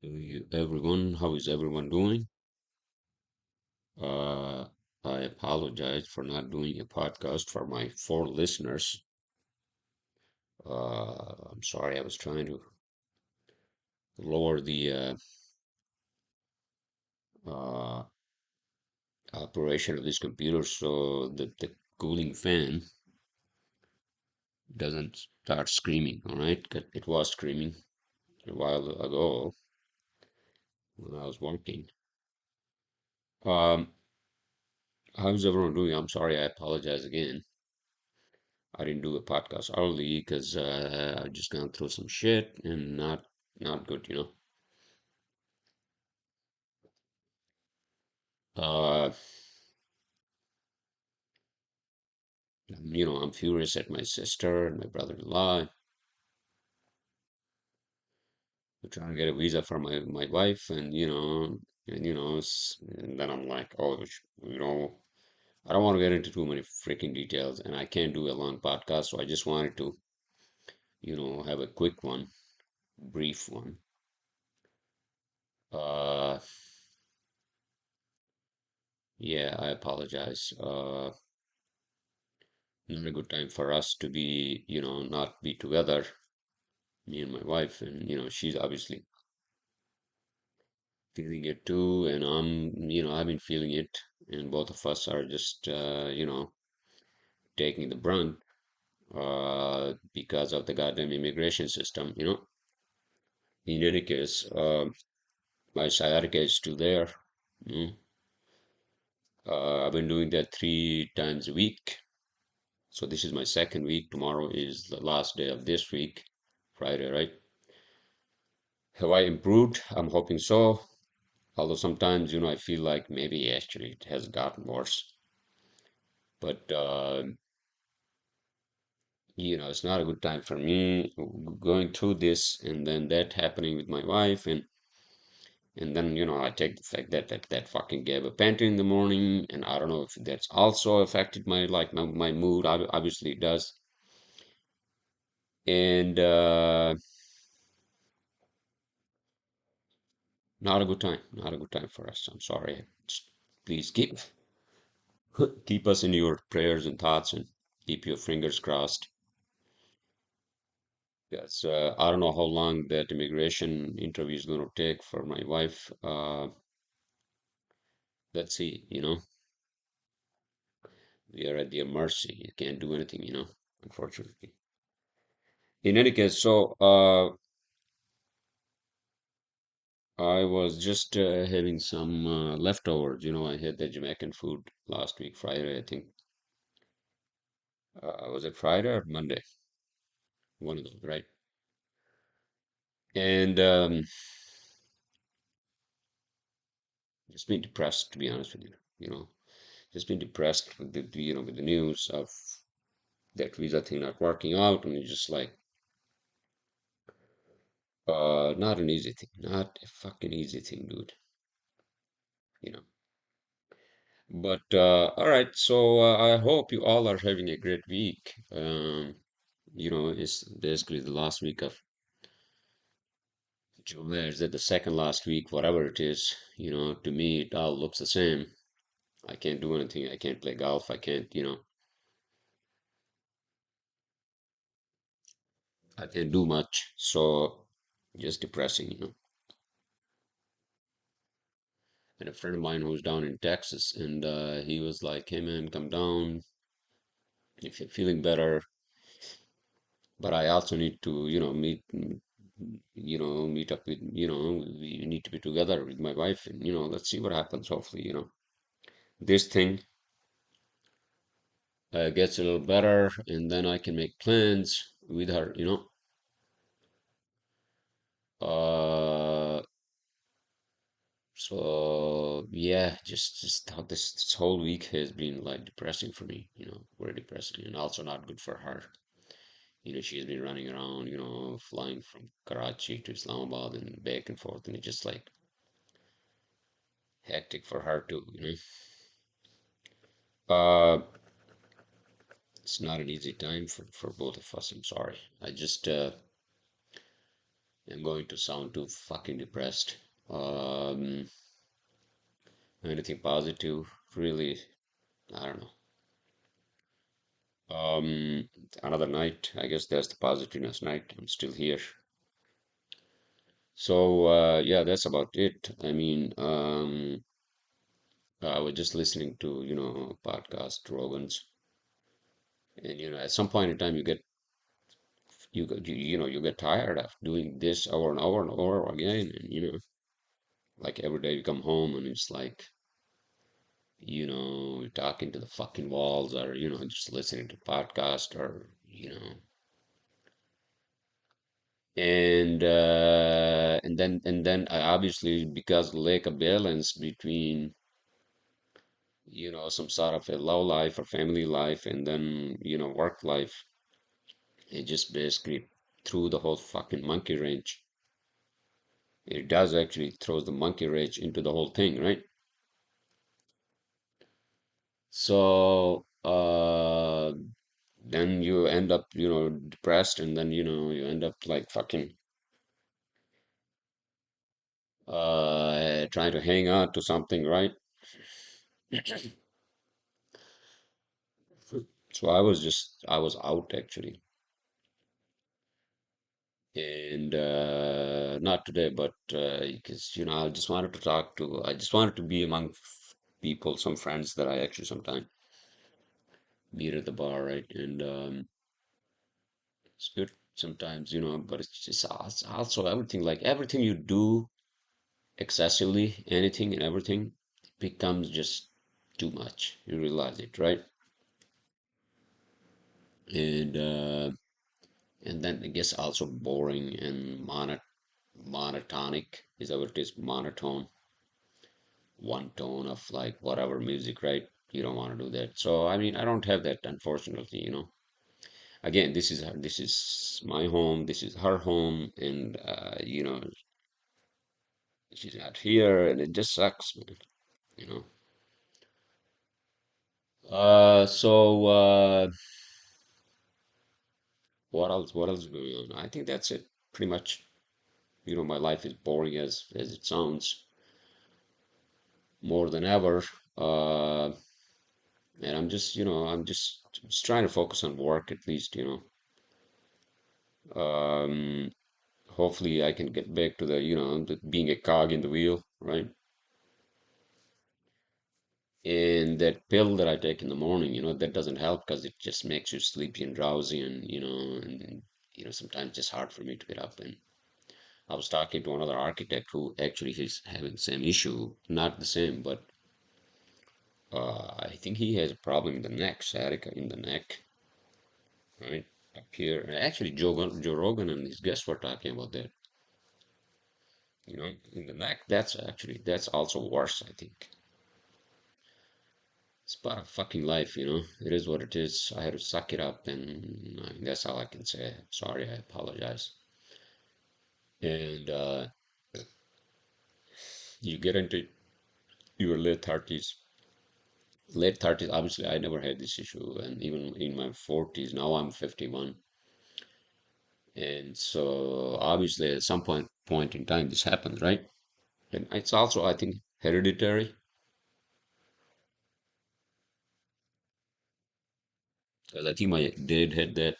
Everyone, how is everyone doing? Uh, I apologize for not doing a podcast for my four listeners. I'm sorry, I was trying to lower the uh, operation of this computer so that the cooling fan doesn't start screaming, all right? 'Cause it was screaming a while ago when I was working. Um, how's everyone doing? I'm sorry, I apologize again. I didn't do a podcast early because I just gone through some shit and not good. Uh, I'm furious at my sister and my brother-in-law. We're trying to get a visa for my wife, and then I'm like, oh, I don't want to get into too many freaking details, and I can't do a long podcast, so I just wanted to, have a quick one, brief one. Uh, yeah, I apologize. Not a good time for us to be, not be together, me and my wife. And, she's obviously feeling it too. And I've been feeling it. And both of us are just, taking the brunt, because of the goddamn immigration system. In any case, my sciatica is still there. You I've been doing that 3 times a week. So this is my second week. Tomorrow is the last day of this week, Friday, right? Have I improved? I'm hoping so. Although sometimes, I feel like maybe actually it has gotten worse. But, it's not a good time for me going through this and then that happening with my wife. And then, I take the fact that fucking gave a panty in the morning. And I don't know if that's also affected my mood. Obviously it does. And, not a good time. Not a good time for us. I'm sorry. Just please keep us in your prayers and thoughts and keep your fingers crossed. Yes, I don't know how long that immigration interview is going to take for my wife. Let's see, we are at their mercy. You can't do anything, unfortunately. In any case, so I was just having some leftovers. I had the Jamaican food last week, Friday, I think. Was it Friday or Monday? One of those, right? And just been depressed, to be honest with you. Just been depressed with with the news of that visa thing not working out, and it's just like, not an easy thing, not a fucking easy thing, dude. You know. But all right, so I hope you all are having a great week. It's basically the last week of July. Is that the second last week, whatever it is? To me, it all looks the same. I can't do anything. I can't play golf. I can't do much. So just depressing. And a friend of mine who's down in Texas, and he was like, "Hey man, come down if you're feeling better." But I also need to, meet up with, we need to be together with my wife, and let's see what happens. Hopefully, this thing gets a little better, and then I can make plans with her. Uh, so yeah, just how this whole week has been like depressing for me. Very depressing, and also not good for her. She's been running around, flying from Karachi to Islamabad and back and forth, and it's just like hectic for her too. It's not an easy time for both of us. I'm sorry. I just, I'm going to sound too fucking depressed. Um, Anything positive? Really, I don't know. Another night. I guess that's the positiveness night. I'm still here. So yeah, that's about it. I mean, I was just listening to, podcast Rogan's, and at some point in time, you get tired of doing this over and over and over again, and like every day you come home and it's like, you're talking to the fucking walls, or just listening to podcast, or and then I obviously, because lack of balance between some sort of a love life or family life, and then work life, it just basically threw the whole fucking monkey wrench. It does actually throws the monkey wrench into the whole thing, right? So then you end up depressed, and then you end up like fucking trying to hang on to something, right? So I was out actually, and not today, but because I just wanted to be among people, some friends that I actually sometimes meet at the bar, right? And it's good sometimes, but it's also everything, like everything you do excessively, anything and everything becomes just too much. You realize it, right? And and then it gets also boring and monotonic. Is that what it is? Monotone, one tone of like whatever music, right? You don't want to do that. So I mean, I don't have that, unfortunately. Again, this is my home. This is her home, and she's not here, and it just sucks, man. You know. So what else? What else is going on? I think that's it. Pretty much, my life is boring as it sounds, more than ever. Uh, and I'm just trying to focus on work at least. Hopefully I can get back to being a cog in the wheel, right? And that pill that I take in the morning, that doesn't help because it just makes you sleepy and drowsy, and sometimes it's just hard for me to get up. And I was talking to another architect who actually is having the same issue, not the same, but I think he has a problem in the neck, sciatica in the neck, right up here. And actually, Joe Rogan and his guests were talking about that. In the neck. That's also worse, I think. It's part of fucking life, It is what it is. I had to suck it up, and I mean, that's all I can say. Sorry, I apologize. And you get into your late 30s. Late 30s, obviously, I never had this issue, and even in my 40s, now I'm 51. And so, obviously, at some point in time, this happens, right? And it's also, I think, hereditary, because I think my dad had that,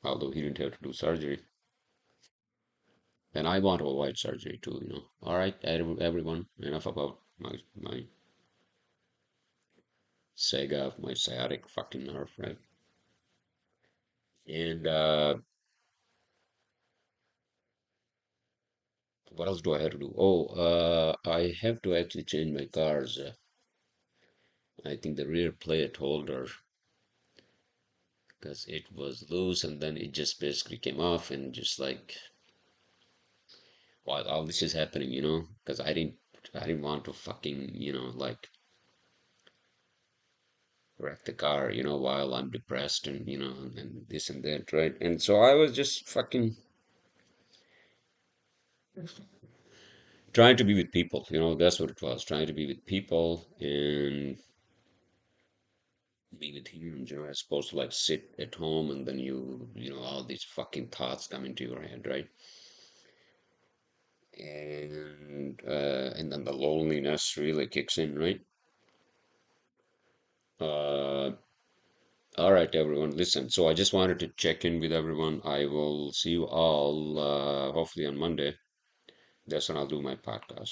although he didn't have to do surgery. And I want to avoid surgery too, All right, everyone, enough about my saga of my sciatic fucking nerve, right? And what else do I have to do? Oh, I have to actually change my car's. I think the rear plate holder, because it was loose, and then it just basically came off, and just like while all this is happening, because I didn't want to fucking, like wreck the car, while I'm depressed, and and this and that, right? And so I was just fucking trying to be with people, that's what it was, trying to be with people and be with humans, as opposed to like sit at home, and then all these fucking thoughts come into your head, right? and then the loneliness really kicks in, right? Uh, all right, everyone, listen. So I just wanted to check in with everyone. I will see you all hopefully on Monday. That's when I'll do my podcast.